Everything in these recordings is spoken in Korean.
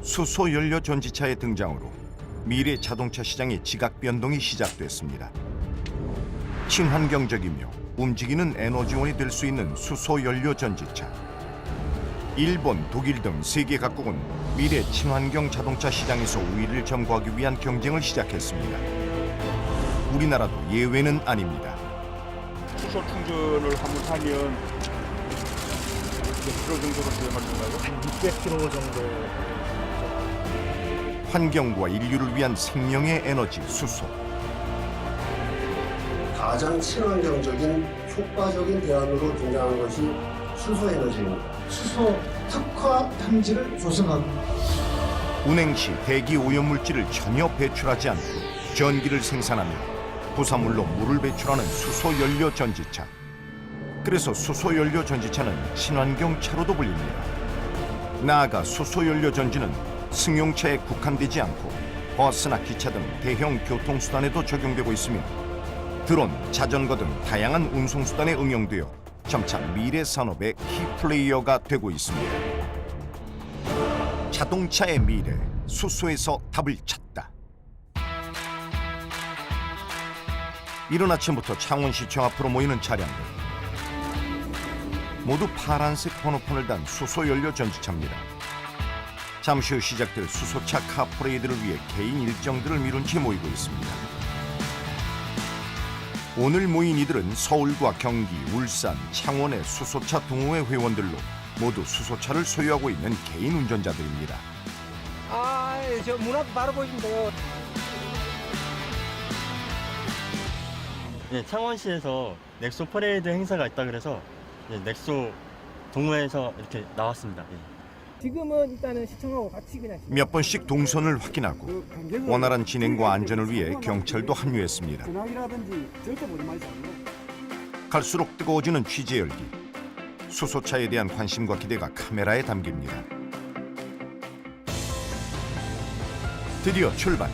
수소연료 전지차의 등장으로 미래 자동차 시장의 지각 변동이 시작됐습니다. 친환경적이며 움직이는 에너지원이 될 수 있는 수소연료 전지차. 일본, 독일 등 세계 각국은 미래 친환경 자동차 시장에서 우위를 점거하기 위한 경쟁을 시작했습니다. 우리나라도 예외는 아닙니다. 수소 충전을 한번 하면 몇 킬로 정도로 주행하시나요? 600km 정도. 환경과 인류를 위한 생명의 에너지 수소. 가장 친환경적인 효과적인 대안으로 등장한 것이 수소에너지입니다. 수소 특화 탐지를 조성합니다. 운행 시 대기 오염물질을 전혀 배출하지 않고 전기를 생산하며 부산물로 물을 배출하는 수소연료 전지차. 그래서 수소연료 전지차는 친환경차로도 불립니다. 나아가 수소연료 전지는 승용차에 국한되지 않고 버스나 기차 등 대형 교통수단에도 적용되고 있으며 드론, 자전거 등 다양한 운송수단에 응용되어 점차 미래 산업의 키플레이어가 되고 있습니다. 자동차의 미래, 수소에서 답을 찾다. 이른 아침부터 창원시청 앞으로 모이는 차량들. 모두 파란색 번호판을 단 수소연료 전지차입니다. 잠시 후 시작될 수소차 카퍼레이드를 위해 개인 일정들을 미룬 채 모이고 있습니다. 오늘 모인 이들은 서울과 경기, 울산, 창원의 수소차 동호회 회원들로 모두 수소차를 소유하고 있는 개인 운전자들입니다. 저 문 앞 바로 보시면 돼요. 네, 창원시에서 넥소 퍼레이드 행사가 있다 그래서 넥소 동호회에서 이렇게 나왔습니다. 지금은 일단은 시청하고 같이 그냥 몇 번씩 동선을 확인하고 원활한 진행과 안전을 위해 경찰도 합류했습니다. 전화기라든지 절대 보지 마시고. 갈수록 뜨거워지는 취재 열기. 수소차에 대한 관심과 기대가 카메라에 담깁니다. 드디어 출발.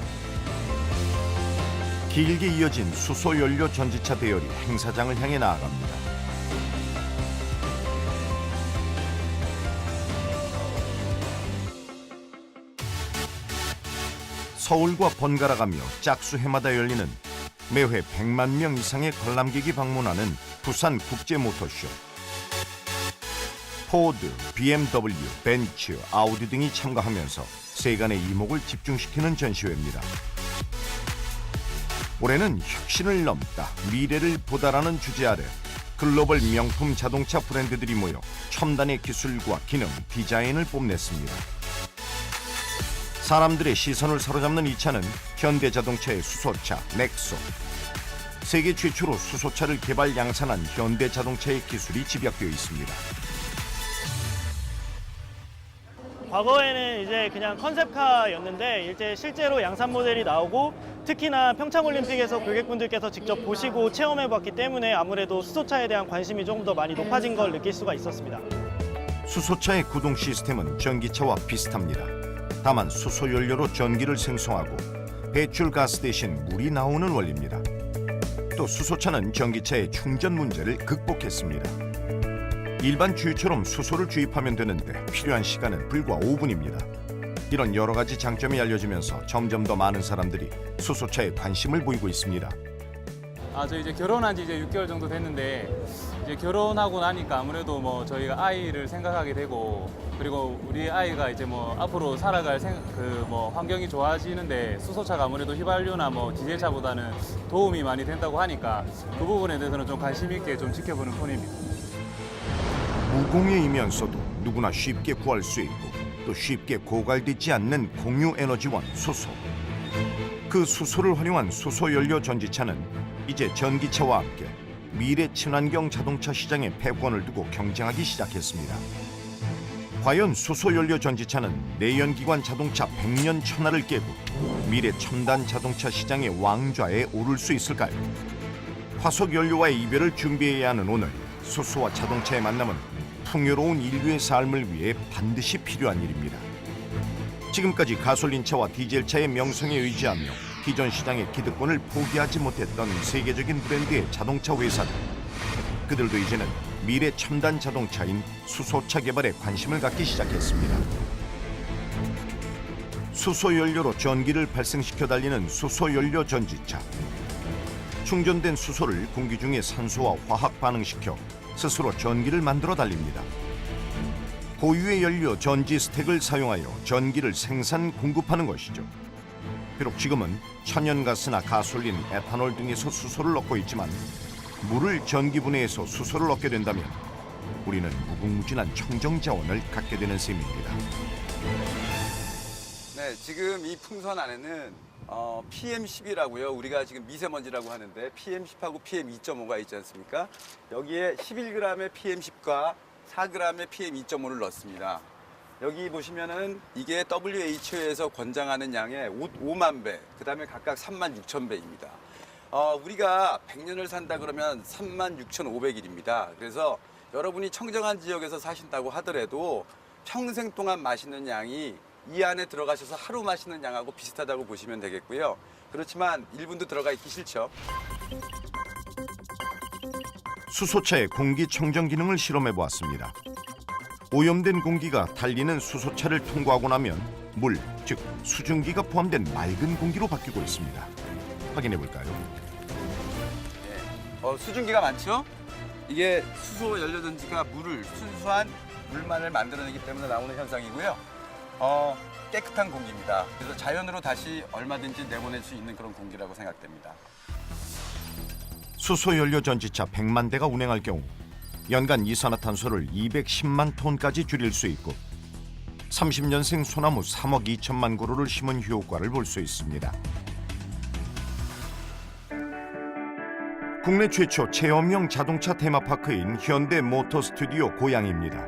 길게 이어진 수소연료 전지차 대열이 행사장을 향해 나아갑니다. 서울과 번갈아가며 짝수 해마다 열리는 매회 100만 명 이상의 관람객이 방문하는 부산 국제모터쇼. 포드, BMW, 벤츠, 아우디 등이 참가하면서 세간의 이목을 집중시키는 전시회입니다. 올해는 혁신을 넘다 미래를 보다라는 주제 아래 글로벌 명품 자동차 브랜드들이 모여 첨단의 기술과 기능, 디자인을 뽐냈습니다. 사람들의 시선을 사로잡는 이 차는 현대자동차의 수소차 넥소. 세계 최초로 수소차를 개발 양산한 현대자동차의 기술이 집약되어 있습니다. 과거에는 이제 그냥 컨셉카였는데 이제 실제로 양산 모델이 나오고 특히나 평창올림픽에서 고객분들께서 직접 보시고 체험해봤기 때문에 아무래도 수소차에 대한 관심이 조금 더 많이 높아진 걸 느낄 수가 있었습니다. 수소차의 구동 시스템은 전기차와 비슷합니다. 다만 수소연료로 전기를 생성하고 배출가스 대신 물이 나오는 원리입니다. 또 수소차는 전기차의 충전 문제를 극복했습니다. 일반 주유처럼 수소를 주입하면 되는데 필요한 시간은 불과 5분입니다. 이런 여러 가지 장점이 알려지면서 점점 더 많은 사람들이 수소차에 관심을 보이고 있습니다. 저 이제 결혼한 지 이제 6개월 정도 됐는데 이제 결혼하고 나니까 아무래도 뭐 저희가 아이를 생각하게 되고 그리고 우리 아이가 이제 뭐 앞으로 살아갈 환경이 좋아지는데 수소차가 아무래도 휘발유나 뭐 디젤차보다는 도움이 많이 된다고 하니까 그 부분에 대해서는 좀 관심 있게 좀 지켜보는 편입니다. 무공해이면서도 누구나 쉽게 구할 수 있고 또 쉽게 고갈되지 않는 공유 에너지원 수소. 그 수소를 활용한 수소연료 전지차는 이제 전기차와 함께 미래 친환경 자동차 시장에 패권을 두고 경쟁하기 시작했습니다. 과연 수소연료 전지차는 내연기관 자동차 100년 천하를 깨고 미래 첨단 자동차 시장의 왕좌에 오를 수 있을까요? 화석연료와의 이별을 준비해야 하는 오늘, 수소와 자동차의 만남은 풍요로운 인류의 삶을 위해 반드시 필요한 일입니다. 지금까지 가솔린차와 디젤차의 명성에 의지하며 기존 시장의 기득권을 포기하지 못했던 세계적인 브랜드의 자동차 회사들. 그들도 이제는 미래 첨단 자동차인 수소차 개발에 관심을 갖기 시작했습니다. 수소 연료로 전기를 발생시켜 달리는 수소 연료 전지차. 충전된 수소를 공기 중에 산소와 화학 반응시켜 스스로 전기를 만들어 달립니다. 고유의 연료 전지 스택을 사용하여 전기를 생산 공급하는 것이죠. 비록 지금은 천연가스나 가솔린, 에탄올 등에서 수소를 얻고 있지만 물을 전기 분해해서 수소를 얻게 된다면 우리는 무궁무진한 청정 자원을 갖게 되는 셈입니다. 네, 지금 이 풍선 안에는 PM10이라고요. 우리가 지금 미세먼지라고 하는데 PM10하고 PM2.5가 있지 않습니까? 여기에 11g의 PM10과 4g의 PM2.5를 넣습니다. 여기 보시면은 이게 WHO에서 권장하는 양의 5만 배, 그 다음에 각각 36,000배입니다. 우리가 100년을 산다 그러면 36,500일입니다. 그래서 여러분이 청정한 지역에서 사신다고 하더라도 평생 동안 마시는 양이 이 안에 들어가셔서 하루 마시는 양하고 비슷하다고 보시면 되겠고요. 그렇지만 1분도 들어가 있기 싫죠. 수소차의 공기 청정 기능을 실험해 보았습니다. 오염된 공기가 달리는 수소차를 통과하고 나면 물, 즉 수증기가 포함된 맑은 공기로 바뀌고 있습니다. 확인해 볼까요? 수증기가 많죠? 이게 수소 연료전지가 순수한 물만을 만들어내기 때문에 나오는 현상이고요. 깨끗한 공기입니다. 그래서 자연으로 다시 얼마든지 내보낼 수 있는 그런 공기라고 생각됩니다. 수소 연료 전지차 100만 대가 운행할 경우 연간 이산화탄소를 210만 톤까지 줄일 수 있고 30년생 소나무 3억 2천만 그루를 심은 효과를 볼 수 있습니다. 국내 최초 체험형 자동차 테마파크인 현대 모터 스튜디오 고양입니다.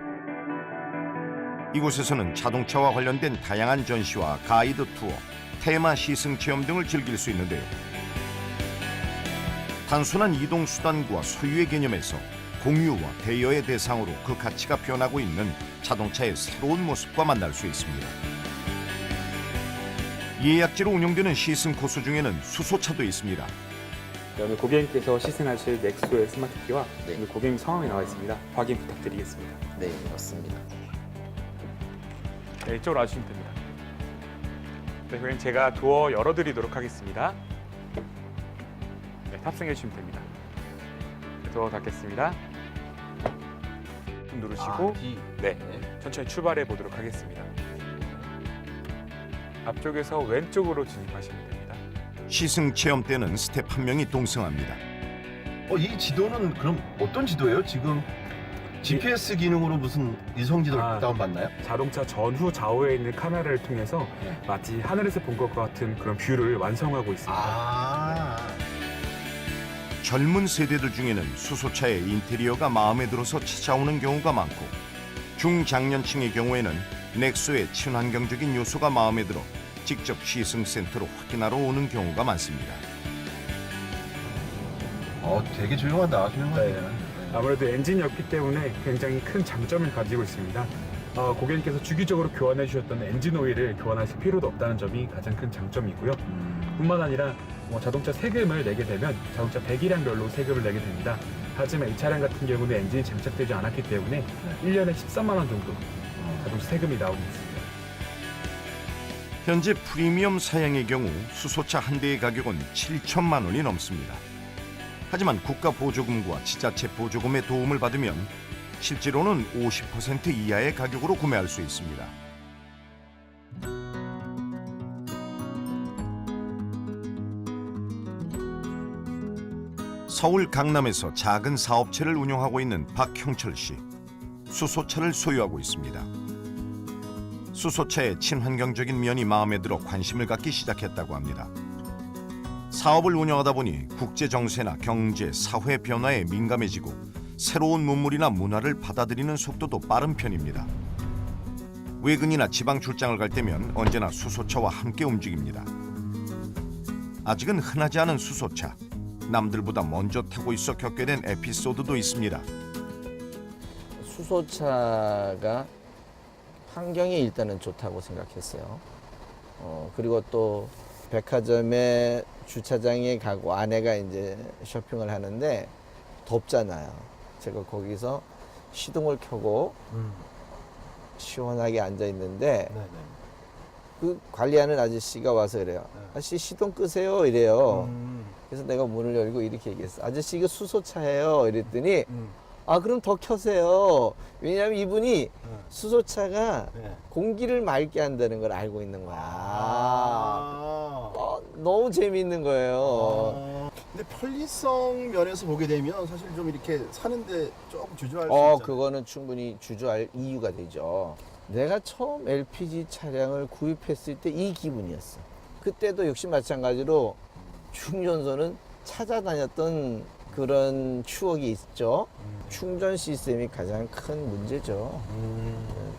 이곳에서는 자동차와 관련된 다양한 전시와 가이드 투어, 테마 시승 체험 등을 즐길 수 있는데요. 단순한 이동 수단과 소유의 개념에서 공유와 대여의 대상으로 그 가치가 변하고 있는 자동차의 새로운 모습과 만날 수 있습니다. 예약제로 운영되는 시승 코스 중에는 수소차도 있습니다. 오늘 고객님께서 시승하실 넥소의 스마트키와 오늘 고객님 성함이 나와 있습니다. 확인 부탁드리겠습니다. 네, 맞습니다. 네, 이쪽으로 와주시면 됩니다. 네, 고객님 제가 도어 열어드리도록 하겠습니다. 네, 탑승해 주시면 됩니다. 네, 도어 닫겠습니다. 누르시고 네, 천천히 출발해 보도록 하겠습니다. 앞쪽에서 왼쪽으로 진입하시면 됩니다. 시승 체험 때는 스텝 한 명이 동승합니다. 이 지도는 그럼 어떤 지도예요? 지금 GPS 기능으로 무슨 위성지도를 다운받나요? 자동차 전후 좌우에 있는 카메라를 통해서 마치 하늘에서 본 것과 같은 그런 뷰를 완성하고 있습니다. 젊은 세대들 중에는 수소차의 인테리어가 마음에 들어서 찾아오는 경우가 많고 중장년층의 경우에는 넥소의 친환경적인 요소가 마음에 들어 직접 시승센터로 확인하러 오는 경우가 많습니다. 되게 조용하다. 조용하네. 아무래도 엔진이었기 때문에 굉장히 큰 장점을 가지고 있습니다. 고객님께서 주기적으로 교환해 주셨던 엔진 오일을 교환하실 필요도 없다는 점이 가장 큰 장점이고요. 뿐만 아니라 자동차 세금을 내게 되면 자동차 배기량별로 세금을 내게 됩니다. 하지만 이 차량 같은 경우는 엔진이 장착되지 않았기 때문에 1년에 13만 원 정도 자동차 세금이 나오고 있습니다. 현재 프리미엄 사양의 경우 수소차 한 대의 가격은 7천만 원이 넘습니다. 하지만 국가 보조금과 지자체 보조금의 도움을 받으면 실제로는 50% 이하의 가격으로 구매할 수 있습니다. 서울 강남에서 작은 사업체를 운영하고 있는 박형철 씨. 수소차를 소유하고 있습니다. 수소차의 친환경적인 면이 마음에 들어 관심을 갖기 시작했다고 합니다. 사업을 운영하다 보니 국제 정세나 경제, 사회 변화에 민감해지고 새로운 문물이나 문화를 받아들이는 속도도 빠른 편입니다. 외근이나 지방 출장을 갈 때면 언제나 수소차와 함께 움직입니다. 아직은 흔하지 않은 수소차, 남들보다 먼저 타고 있어 겪게 된 에피소드도 있습니다. 수소차가 환경이 일단은 좋다고 생각했어요. 그리고 또 백화점에 주차장에 가고 아내가 이제 쇼핑을 하는데 덥잖아요. 제가 거기서 시동을 켜고 시원하게 앉아 있는데 그 관리하는 아저씨가 와서 그래요. 아저씨 시동 끄세요 이래요. 그래서 내가 문을 열고 이렇게 얘기했어. 아저씨 이거 수소차예요 이랬더니 아 그럼 더 켜세요. 왜냐하면 이분이 수소차가 공기를 맑게 한다는 걸 알고 있는 거야. 너무 재미있는 거예요. 근데 편리성 면에서 보게 되면 사실 좀 이렇게 사는데 조금 주저할 수 있잖아요. 그거는 충분히 주저할 이유가 되죠. 내가 처음 LPG 차량을 구입했을 때 이 기분이었어. 그때도 역시 마찬가지로 충전소는 찾아다녔던 그런 추억이 있죠. 충전 시스템이 가장 큰 문제죠.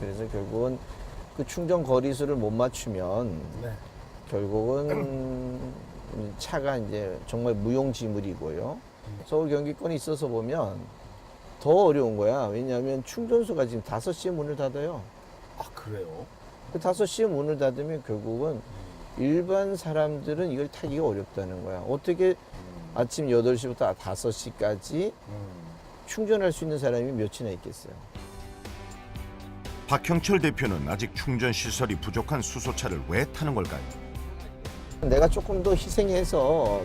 그래서 결국은 그 충전 거리수를 못 맞추면 결국은 차가 이제 정말 무용지물이고요. 서울 경기권에 있어서 보면 더 어려운 거야. 왜냐하면 충전소가 지금 5시에 문을 닫아요. 아 그래요? 그 5시에 문을 닫으면 결국은 일반 사람들은 이걸 타기가 어렵다는 거야. 어떻게 아침 8시부터 5시까지 충전할 수 있는 사람이 몇이나 있겠어요. 박형철 대표는 아직 충전 시설이 부족한 수소차를 왜 타는 걸까요? 내가 조금 더 희생해서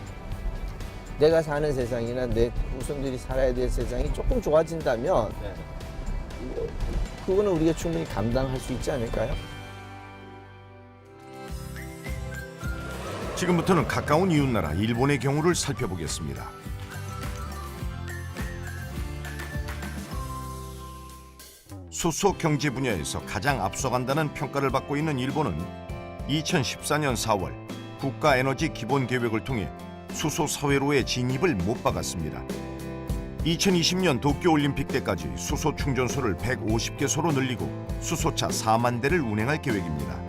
내가 사는 세상이나 내 후손들이 살아야 될 세상이 조금 좋아진다면 그거는 우리가 충분히 감당할 수 있지 않을까요? 지금부터는 가까운 이웃나라 일본의 경우를 살펴보겠습니다. 수소 경제 분야에서 가장 앞서간다는 평가를 받고 있는 일본은 2014년 4월 국가에너지 기본계획을 통해 수소 사회로의 진입을 못 박았습니다. 2020년 도쿄올림픽 때까지 수소 충전소를 150개소로 늘리고 수소차 4만 대를 운행할 계획입니다.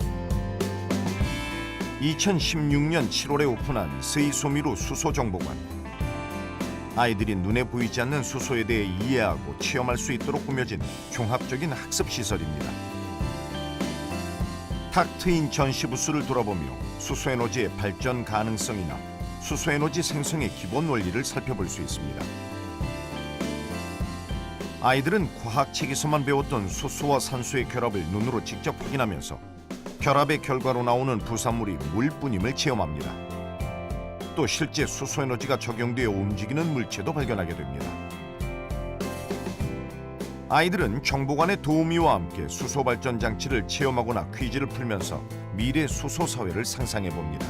2016년 7월에 오픈한 스이소미루 수소정보관. 아이들이 눈에 보이지 않는 수소에 대해 이해하고 체험할 수 있도록 꾸며진 종합적인 학습시설입니다. 탁 트인 전시 부스를 돌아보며 수소에너지의 발전 가능성이나 수소에너지 생성의 기본 원리를 살펴볼 수 있습니다. 아이들은 과학책에서만 배웠던 수소와 산소의 결합을 눈으로 직접 확인하면서 결합의 결과로 나오는 부산물이 물뿐임을 체험합니다. 또 실제 수소에너지가 적용되어 움직이는 물체도 발견하게 됩니다. 아이들은 정보관의 도우미와 함께 수소 발전 장치를 체험하거나 퀴즈를 풀면서 미래 수소 사회를 상상해 봅니다.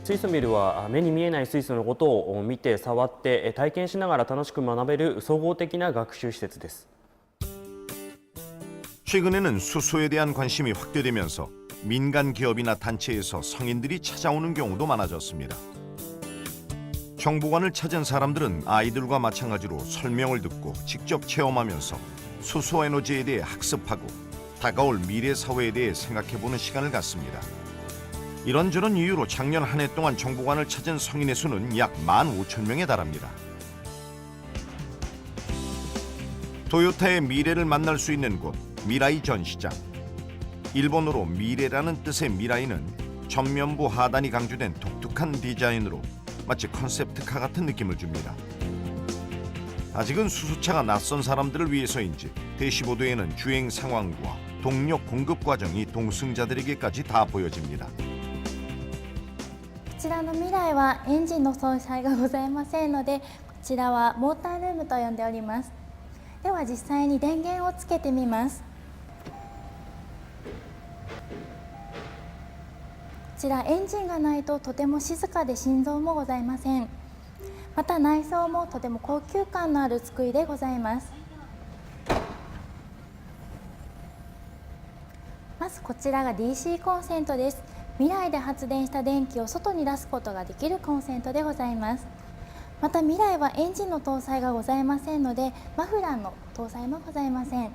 水素ミルは目に見えない水素のことを見て触って体験しながら楽しく学べる総合的な学習施設です。 최근에는 수소에 대한 관심이 확대되면서 민간 기업이나 단체에서 성인들이 찾아오는 경우도 많아졌습니다. 정보관을 찾은 사람들은 아이들과 마찬가지로 설명을 듣고 직접 체험하면서 수소 에너지에 대해 학습하고 다가올 미래 사회에 대해 생각해보는 시간을 갖습니다. 이런저런 이유로 작년 한 해 동안 정보관을 찾은 성인의 수는 약 15,000명에 달합니다. 토요타의 미래를 만날 수 있는 곳 미라이 전시장. 일본어로 미래라는 뜻의 미라이는 전면부 하단이 강조된 독특한 디자인으로 마치 컨셉트카 같은 느낌을 줍니다. 아직은 수소차가 낯선 사람들을 위해서인지 대시보드에는 주행 상황과 동력 공급 과정이 동승자들에게까지 다 보여집니다. こちらの未来はエンジンの搭載がございませんので、こちらはモータールームと呼んでおります。では実際に電源をつけてみます。こちらエンジンがないととても静かで心臓もございません。また内装もとても高級感のある作りでございます。まずこちらが DC コンセントです。未来で発電した電気を外に出すことができるコンセントでございます。また未来はエンジンの搭載がございませんので、マフラーの搭載もございません。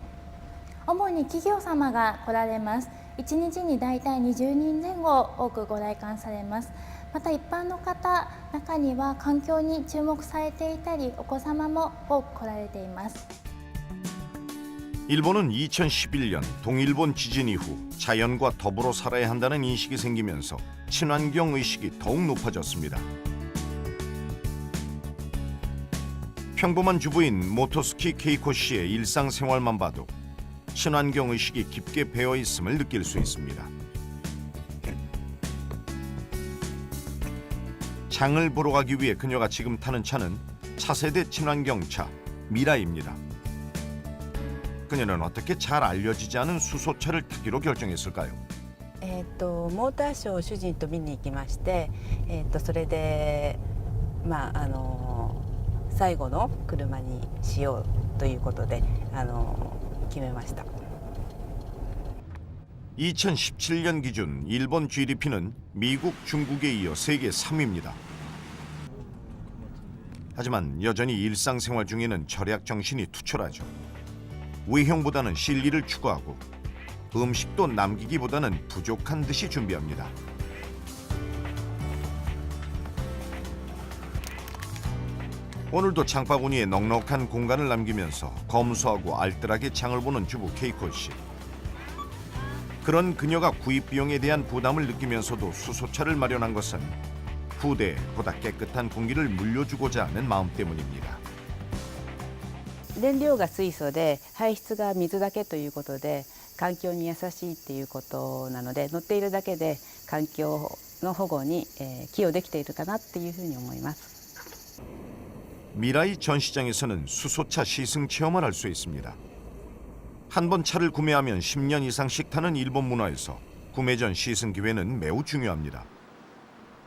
主に企業様が来られます。1日にだいたい20人前後多くご来館されます。また一般の方、中には環境に注目されていたり、お子様も多く来られています。 일본은 2011년 동일본 지진 이후 자연과 더불어 살아야 한다는 인식이 생기면서 친환경 의식이 더욱 높아졌습니다. 평범한 주부인 모토스키 케이코 씨의 일상생활만 봐도 친환경 의식이 깊게 배어 있음을 느낄 수 있습니다. 장을 보러 가기 위해 그녀가 지금 타는 차는 차세대 친환경차 미라이입니다. 그녀는 어떻게 잘 알려지지 않은 수소차를 타기로 결정했을까요? モーターショーを主人と見に行きまして、それで、最後の車にしようということで、決めました。 2017년 기준 일본 GDP는 미국, 중국에 이어 세계 3위입니다. 하지만 여전히 일상생활 중에는 절약 정신이 투철하죠. 외형보다는 실리를 추구하고 음식도 남기기보다는 부족한 듯이 준비합니다. 오늘도 장바구니에 넉넉한 공간을 남기면서 검소하고 알뜰하게 장을 보는 주부 케이코 씨. 그런 그녀가 구입 비용에 대한 부담을 느끼면서도 수소차를 마련한 것은 후대에 보다 깨끗한 공기를 물려주고자 하는 마음 때문입니다. 燃料が水素で排出が水だけということで環境に優しいっていうことなので乗っているだけで環境の保護に寄与できているかなっていうふうに思います。 미라이 전시장에서는 수소차 시승 체험을 할 수 있습니다. 한 번 차를 구매하면 10년 이상씩 타는 일본 문화에서 구매 전 시승 기회는 매우 중요합니다.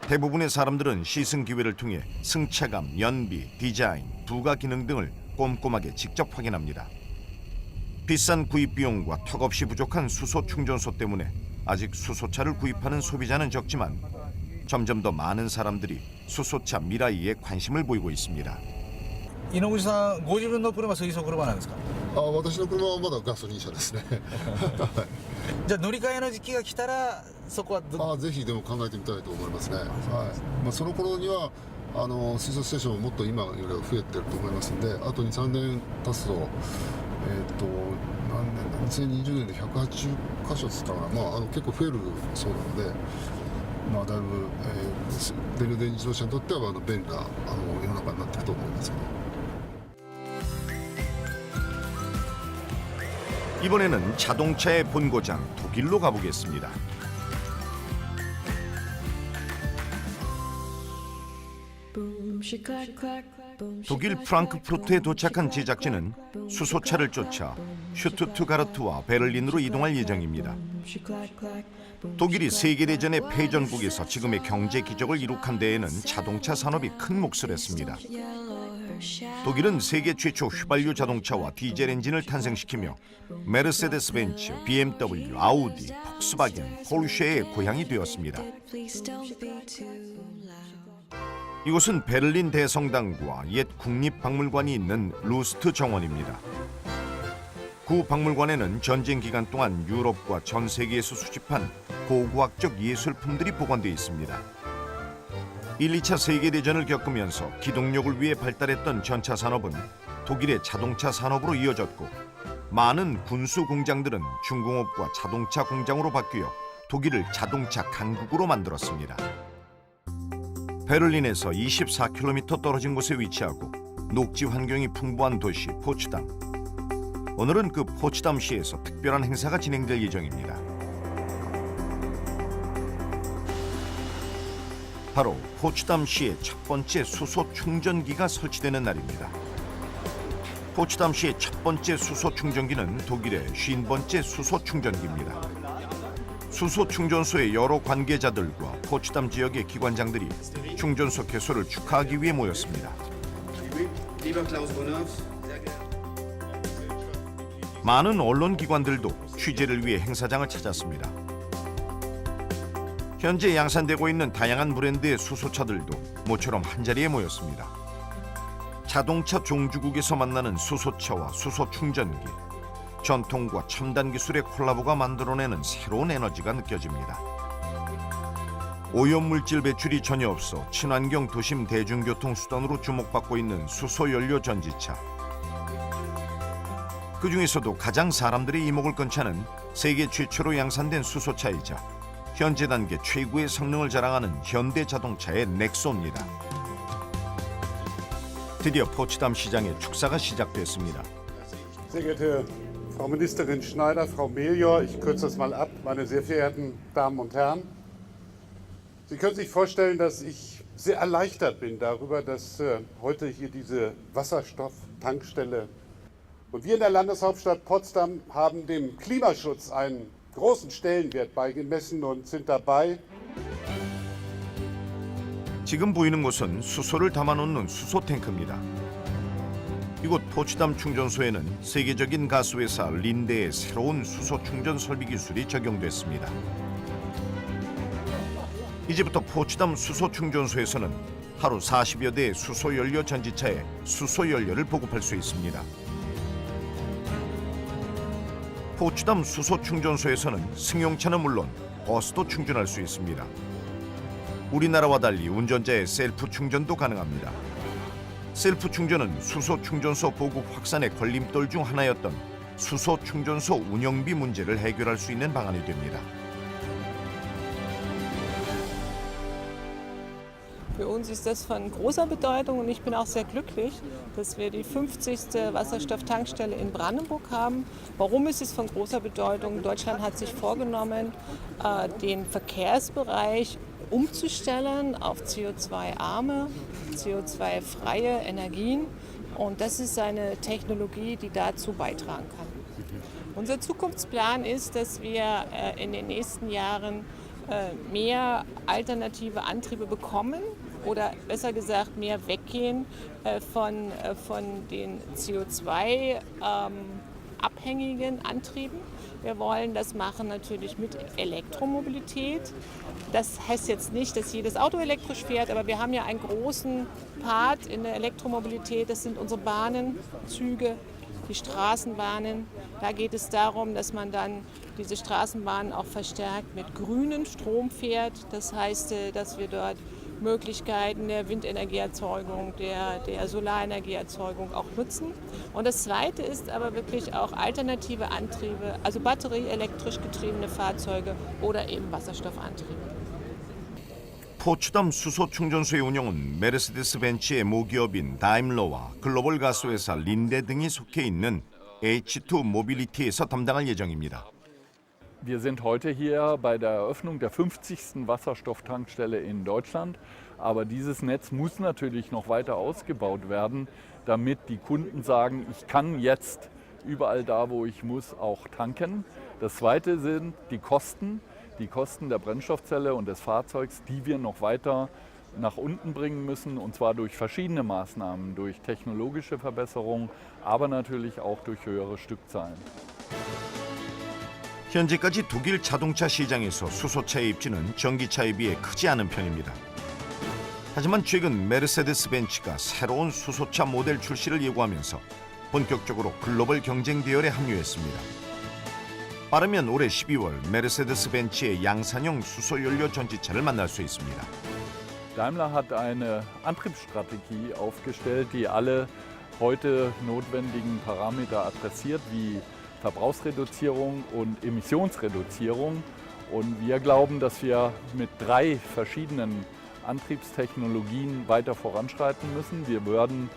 대부분의 사람들은 시승 기회를 통해 승차감, 연비, 디자인, 부가 기능 등을 꼼꼼하게 직접 확인합니다. 비싼 구입 비용과 턱없이 부족한 수소 충전소 때문에 아직 수소차를 구입하는 소비자는 적지만 점점 더 많은 사람들이 수소차 미라이에 관심을 보이고 있습니다. 井ノ口さん、ご自分の車水素車なんですか？私の車はまだガソリン車ですね。じゃあ乗り換えの時期が来たらそこはぜひでも考えてみたいと思いますね。その頃には水素ステーションももっと今よりは増えてると思いますんで、あと2、3年経つと2020年で180箇所ですから、結構増えるそうなので。だいぶ、電力電自動車にとっては便利な世の中になっていくと思います。 이번에는 자동차의 본고장 독일로 가보겠습니다. 독일 프랑크푸르트에 도착한 제작진은 수소차를 쫓아 슈투트가르트와 베를린으로 이동할 예정입니다. 독일이 세계대전의 패전국에서 지금의 경제 기적을 이룩한 데에는 자동차 산업이 큰 몫을 했습니다. 독일은 세계 최초 휘발유 자동차와 디젤 엔진을 탄생시키며 메르세데스 벤츠, BMW, 아우디, 폭스바겐, 포르쉐의 고향이 되었습니다. 이곳은 베를린 대성당과 옛 국립박물관이 있는 루스트 정원입니다. 구 박물관에는 전쟁 기간 동안 유럽과 전 세계에서 수집한 고고학적 예술품들이 보관되어 있습니다. 1, 2차 세계대전을 겪으면서 기동력을 위해 발달했던 전차 산업은 독일의 자동차 산업으로 이어졌고 많은 군수 공장들은 중공업과 자동차 공장으로 바뀌어 독일을 자동차 강국으로 만들었습니다. 베를린에서 24km 떨어진 곳에 위치하고 녹지 환경이 풍부한 도시 포츠담. 오늘은 그 포츠담시에서 특별한 행사가 진행될 예정입니다. 바로 포츠담시의 첫 번째 수소 충전기가 설치되는 날입니다. 포츠담시의 첫 번째 수소 충전기는 독일의 50번째 수소 충전기입니다. 수소 충전소의 여러 관계자들과 포츠담 지역의 기관장들이 충전소 개소를 축하하기 위해 모였습니다. 많은 언론 기관들도 취재를 위해 행사장을 찾았습니다. 현재 양산되고 있는 다양한 브랜드의 수소차들도 모처럼 한자리에 모였습니다. 자동차 종주국에서 만나는 수소차와 수소 충전기, 전통과 첨단 기술의 콜라보가 만들어내는 새로운 에너지가 느껴집니다. 오염물질 배출이 전혀 없어 친환경 도심 대중교통 수단으로 주목받고 있는 수소 연료 전지차. 그 중에서도 가장 사람들의 이목을 끈 차는 세계 최초로 양산된 수소차이자 현재 단계 최고의 성능을 자랑하는 현대자동차의 넥소입니다. 드디어 포츠담 시장의 축사가 시작됐습니다. Sehr geehrte Frau Ministerin Schneider, Frau Melior, ich kürze das mal ab, meine sehr verehrten Damen und Herren. Sie können sich vorstellen, dass ich sehr erleichtert bin darüber, dass heute hier diese Wasserstofftankstelle und wir in der Landeshauptstadt Potsdam haben dem Klimaschutz einen großen Stellenwert beigemessen und sind dabei. 지금 보이는 곳은 수소를 담아놓는 수소 탱크입니다. 이곳 포츠담 충전소에는 세계적인 가스회사 린데의 새로운 수소 충전 설비 기술이 적용됐습니다. 이제부터 포츠담 수소 충전소에서는 하루 40여 대의 수소 연료 전지차에 수소 연료를 보급할 수 있습니다. 포츠담 수소 충전소에서는 승용차는 물론 버스도 충전할 수 있습니다. 우리나라와 달리 운전자의 셀프 충전도 가능합니다. 셀프 충전은 수소 충전소 보급 확산의 걸림돌 중 하나였던 수소 충전소 운영비 문제를 해결할 수 있는 방안이 됩니다. Für uns ist das von großer Bedeutung und ich bin auch sehr glücklich, dass wir die 50. Wasserstofftankstelle in Brandenburg haben. Warum ist es von großer Bedeutung? Deutschland hat sich vorgenommen, den Verkehrsbereich umzustellen auf CO2-arme, CO2-freie Energien. Und das ist eine Technologie, die dazu beitragen kann. Unser Zukunftsplan ist, dass wir in den nächsten Jahren mehr alternative Antriebe bekommen oder besser gesagt mehr weggehen von den CO2-abhängigen Antrieben. Wir wollen das machen natürlich mit Elektromobilität. Das heißt jetzt nicht, dass jedes Auto elektrisch fährt, aber wir haben ja einen großen Part in der Elektromobilität. Das sind unsere Bahnen, Züge, die Straßenbahnen. Da geht es darum, dass man dann diese Straßenbahnen auch verstärkt mit grünem Strom fährt. Das heißt, dass wir dort Möglichkeiten der Windenergieerzeugung, der Solarenergieerzeugung auch nutzen. Und das Zweite ist aber wirklich auch alternative Antriebe, also batterieelektrisch getriebene Fahrzeuge oder eben Wasserstoffantriebe. 포츠담 수소 충전소의 운영은 메르세데스 벤츠의 모기업인 다임러와 글로벌 가스회사 린데 등이 속해 있는 H2 모빌리티에서 담당할 예정입니다. Wir sind heute hier bei der Eröffnung der 50. Wasserstofftankstelle in Deutschland. Aber dieses Netz muss natürlich noch weiter ausgebaut werden, damit die Kunden sagen, ich kann jetzt überall da, wo ich muss, auch tanken. Das Zweite sind die Kosten der Brennstoffzelle und des Fahrzeugs, die wir noch weiter nach unten bringen müssen, und zwar durch verschiedene Maßnahmen, durch technologische Verbesserungen, aber natürlich auch durch höhere Stückzahlen. 현재까지 독일 자동차 시장에서 수소차의 입지는 전기차에 비해 크지 않은 편입니다. 하지만 최근 메르세데스 벤츠가 새로운 수소차 모델 출시를 예고하면서 본격적으로 글로벌 경쟁 대열에 합류했습니다. 빠르면 올해 12월 메르세데스 벤츠의 양산형 수소연료 전지차를 만날 수 있습니다. Daimler hat eine Antriebsstrategie aufgestellt, die alle heute notwendigen Parameter adressiert, wie Verbrauchsreduzierung und Emissionsreduzierung. Und wir glauben, dass wir mit 3 verschiedenen Antriebstechnologien weiter voranschreiten müssen. Wir werden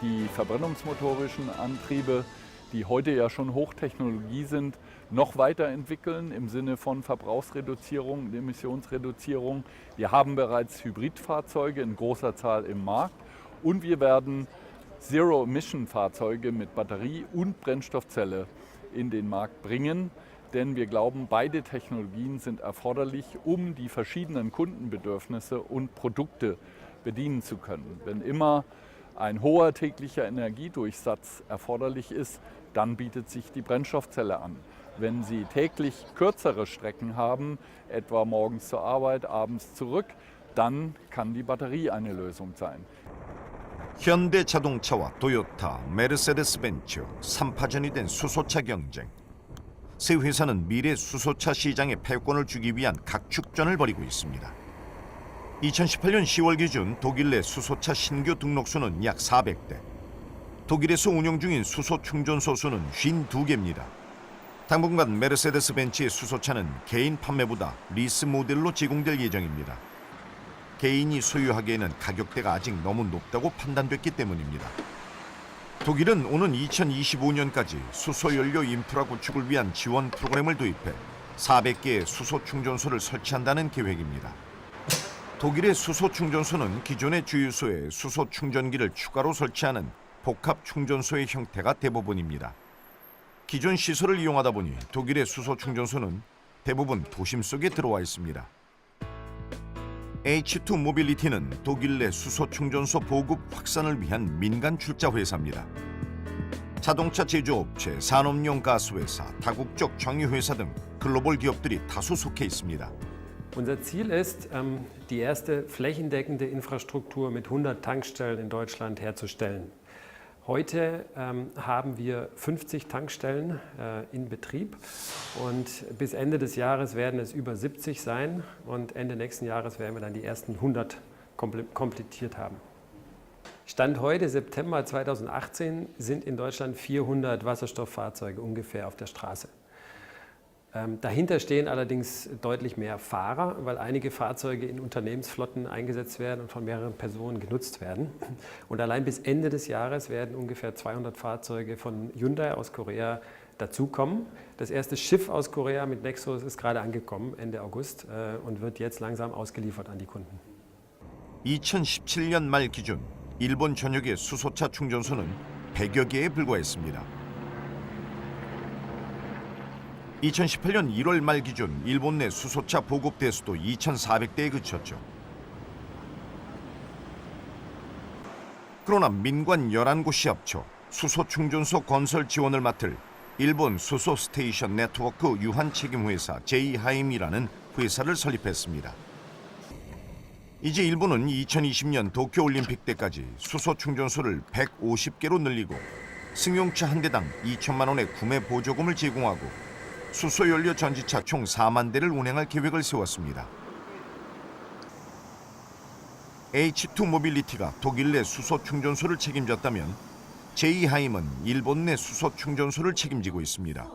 die verbrennungsmotorischen Antriebe, die heute ja schon Hochtechnologie sind, noch weiterentwickeln im Sinne von Verbrauchsreduzierung und Emissionsreduzierung. Wir haben bereits Hybridfahrzeuge in großer Zahl im Markt und wir werden Zero-Emission-Fahrzeuge mit Batterie und Brennstoffzelle in den Markt bringen. Denn wir glauben, beide Technologien sind erforderlich, um die verschiedenen Kundenbedürfnisse und Produkte bedienen zu können. Wenn immer ein hoher täglicher Energiedurchsatz erforderlich ist, dann bietet sich die Brennstoffzelle an. Wenn Sie täglich kürzere Strecken haben, etwa morgens zur Arbeit, abends zurück, dann kann die Batterie eine Lösung sein. 현대자동차와 도요타, 메르세데스벤츠 3파전이 된 수소차 경쟁. 세 회사는 미래 수소차 시장에 패권을 주기 위한 각축전을 벌이고 있습니다. 2018년 10월 기준 독일 내 수소차 신규 등록수는 약 400대. 독일에서 운영 중인 수소 충전소 수는 52개입니다. 당분간 메르세데스 벤츠의 수소차는 개인 판매보다 리스 모델로 제공될 예정입니다. 개인이 소유하기에는 가격대가 아직 너무 높다고 판단됐기 때문입니다. 독일은 오는 2025년까지 수소연료 인프라 구축을 위한 지원 프로그램을 도입해 400개의 수소 충전소를 설치한다는 계획입니다. 독일의 수소 충전소는 기존의 주유소에 수소 충전기를 추가로 설치하는 복합 충전소의 형태가 대부분입니다. 기존 시설을 이용하다 보니 독일의 수소 충전소는 대부분 도심 속에 들어와 있습니다. H2 모빌리티는 독일 내 수소 충전소 보급 확산을 위한 민간 출자 회사입니다. 자동차 제조업체, 산업용 가스회사, 다국적 정유회사 등 글로벌 기업들이 다수 속해 있습니다. Unser Ziel ist, die erste flächendeckende Infrastruktur mit 100 Tankstellen in Deutschland herzustellen. Heute haben wir 50 Tankstellen in Betrieb und bis Ende des Jahres werden es über 70 sein und Ende nächsten Jahres werden wir dann die ersten 100 komplettiert haben. Stand heute, September 2018, sind in Deutschland 400 Wasserstofffahrzeuge ungefähr auf der Straße. Dahinter stehen allerdings deutlich mehr Fahrer, weil einige Fahrzeuge in Unternehmensflotten eingesetzt werden und von mehreren Personen genutzt werden. Und allein bis Ende des Jahres werden ungefähr 200 Fahrzeuge von Hyundai aus Korea dazukommen. Das erste Schiff aus Korea mit Nexus ist gerade angekommen, Ende August, und wird jetzt langsam ausgeliefert an die Kunden. 2017년 말 기준 일본 전역의 수소차 충전소는 100여 개에 불과했습니다. 2018년 1월 말 기준 일본 내 수소차 보급 대수도 2,400대에 그쳤죠. 그러나 민관 11곳이 합쳐 수소 충전소 건설 지원을 맡을 일본 수소 스테이션 네트워크 유한 책임회사 제이하임이라는 회사를 설립했습니다. 이제 일본은 2020년 도쿄올림픽 때까지 수소 충전소를 150개로 늘리고 승용차 한 대당 2천만 원의 구매 보조금을 제공하고 수소연료 전지차 총 4만 대를 운행할 계획을 세웠습니다. H2 모빌리티가 독일 내 수소 충전소를 책임졌다면 제이하임은 일본 내 수소 충전소를 책임지고 있습니다.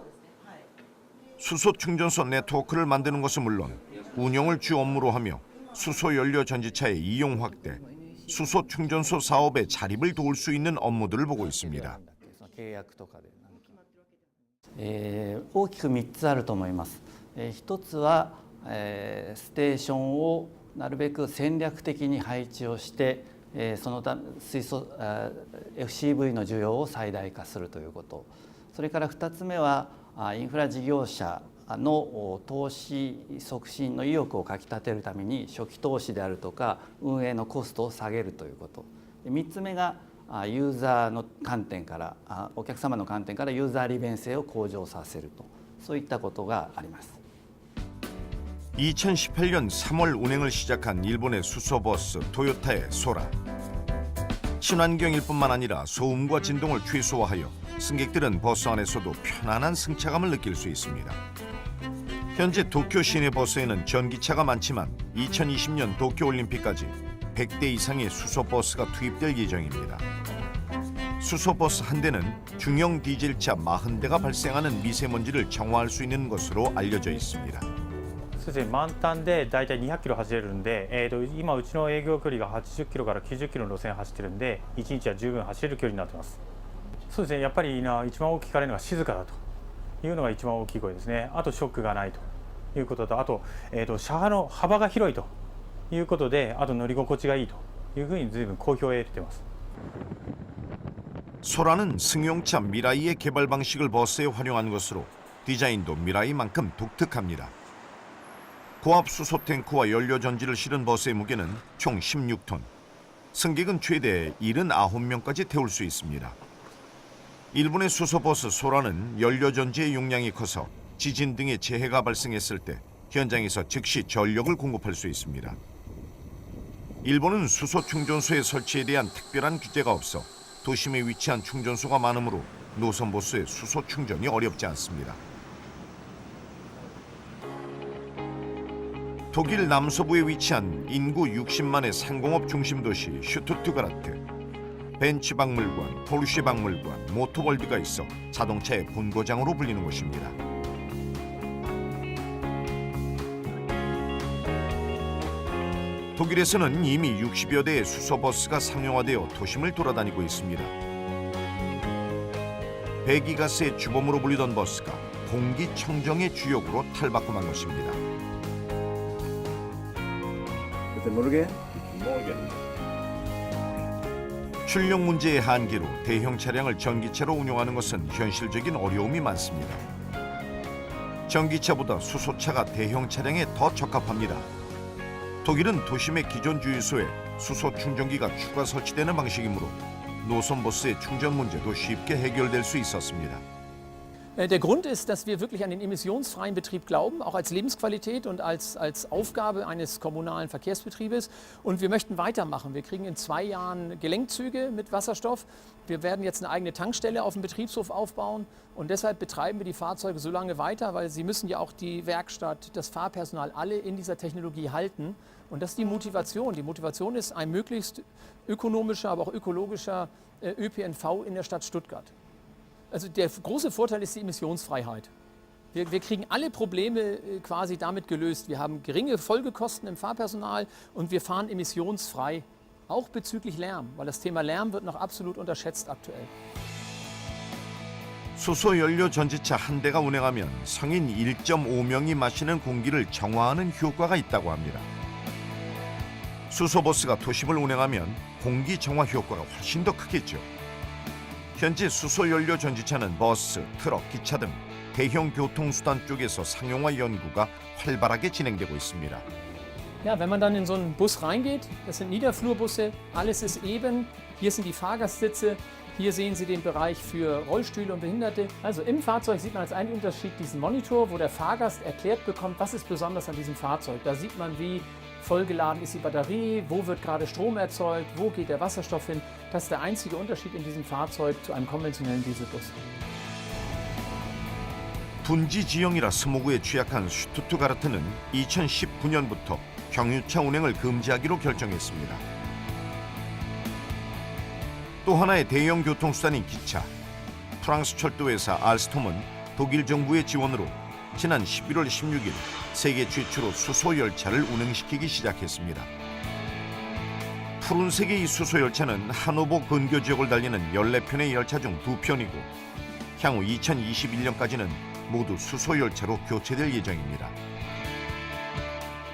수소 충전소 네트워크를 만드는 것은 물론 운영을 주 업무로 하며 수소연료 전지차의 이용 확대, 수소 충전소 사업의 자립을 도울 수 있는 업무들을 보고 있습니다. 大きく3つあると思います。1つは、ステーションをなるべく戦略的に配置をして、そのた水素 FCV の需要を最大化するということ。それから2つ目はインフラ事業者の投資促進の意欲をかきたてるために初期投資であるとか運営のコストを下げるということ。3つ目がユーザーの観点からお客様の観点からユーザー利便性を向上させるとそういったことがあります。 2018년 3월 운행을 시작한 일본의 수소버스 토요타의 소라. 친환경일 뿐만 아니라 소음과 진동을 최소화하여 승객들은 버스 안에서도 편안한 승차감을 느낄 수 있습니다. 현재 도쿄 시내 버스에는 전기차가 많지만 2020년 도쿄올림픽까지 100대 이상의 수소버스가 투입될 예정입니다. 수소버스 한 대는 중형 디젤차 40대가 발생하는 미세먼지를 정화할 수 있는 것으로 알려져 있습니다. 満タンでだいたい200キロ走れるんで、今うちの営業距離が80キロから90キロの路線走ってるんで、1日は十分走れる距離になってます。そうですね、やっぱり一番大きく聞かれるのが静かだというのが一番大きい声ですね。あとショックがないということと、あと車の幅が広いということで、あと乗り心地がいいというふうに随分好評を得ています。 소라는 승용차 미라이의 개발 방식을 버스에 활용한 것으로 디자인도 미라이만큼 독특합니다. 고압 수소 탱크와 연료 전지를 실은 버스의 무게는 총 16톤. 승객은 최대 79명까지 태울 수 있습니다. 일본의 수소버스 소라는 연료 전지의 용량이 커서 지진 등의 재해가 발생했을 때 현장에서 즉시 전력을 공급할 수 있습니다. 일본은 수소 충전소의 설치에 대한 특별한 규제가 없어 도심에 위치한 충전소가 많으므로 노선버스의 수소 충전이 어렵지 않습니다. 독일 남서부에 위치한 인구 60만의 상공업 중심 도시 슈투트가르트. 벤츠 박물관, 포르쉐 박물관, 모터월드가 있어 자동차의 본고장으로 불리는 곳입니다. 독일에서는 이미 60여 대의 수소버스가 상용화되어 도심을 돌아다니고 있습니다. 배기가스의 주범으로 불리던 버스가 공기청정의 주역으로 탈바꿈한 것입니다. 출력 문제의 한계로 대형 차량을 전기차로 운영하는 것은 현실적인 어려움이 많습니다. 전기차보다 수소차가 대형 차량에 더 적합합니다. 독일은 도심의 기존 주유소에 수소 충전기가 추가 설치되는 방식이므로 노선버스의 충전 문제도 쉽게 해결될 수 있었습니다. Der Grund ist, dass wir wirklich an den emissionsfreien Betrieb glauben, auch als Lebensqualität und als Aufgabe eines kommunalen Verkehrsbetriebes. Und wir möchten weitermachen. Wir kriegen in 2 Jahren Gelenkzüge mit Wasserstoff. Wir werden jetzt eine eigene Tankstelle auf dem Betriebshof aufbauen. Und deshalb betreiben wir die Fahrzeuge so lange weiter, weil sie müssen ja auch die Werkstatt, das Fahrpersonal alle in dieser Technologie halten. Und das ist die Motivation. Die Motivation ist ein möglichst ökonomischer, aber auch ökologischer ÖPNV in der Stadt Stuttgart. Also der große Vorteil ist die Emissionsfreiheit. Wir kriegen alle Probleme quasi damit gelöst. Wir haben geringe Folgekosten im Fahrpersonal und wir fahren emissionsfrei, auch bezüglich Lärm, weil das Thema Lärm wird noch absolut unterschätzt aktuell. 수소연료 전지차 한 대가 운행하면 성인 1.5명이 마시는 공기를 정화하는 효과가 있다고 합니다. 수소버스가 도심을 운행하면 공기 정화 효과가 훨씬 더 크겠죠. 현재 수소연료 전지차는 버스, 트럭, 기차 등 대형 교통수단 쪽에서 상용화 연구가 활발하게 진행되고 있습니다. Ja, wenn man dann in so einen Bus reingeht, das sind Niederflurbusse, alles ist eben, hier sind die Fahrgastsitze, hier sehen Sie den Bereich für Rollstühle und Behinderte. Also im Fahrzeug sieht man als einen Unterschied diesen Monitor, wo der Fahrgast erklärt bekommt, was ist besonders an diesem Fahrzeug. Da sieht man, wie vollgeladen ist die Batterie, wo wird gerade Strom erzeugt, wo geht der Wasserstoff hin. Das ist der einzige Unterschied in diesem Fahrzeug zu einem konventionellen Dieselbus. 분지 지형이라 스모그에 취약한 슈투트가르트는 2019년부터 경유차 운행을 금지하기로 결정했습니다. 또 하나의 대형 교통수단인 기차. 프랑스 철도회사 알스톰은 독일 정부의 지원으로 지난 11월 16일 세계 최초로 수소 열차를 운행시키기 시작했습니다. 푸른색의 이 수소 열차는 하노버 근교 지역을 달리는 14편의 열차 중 2편이고 향후 2021년까지는 모두 수소 열차로 교체될 예정입니다.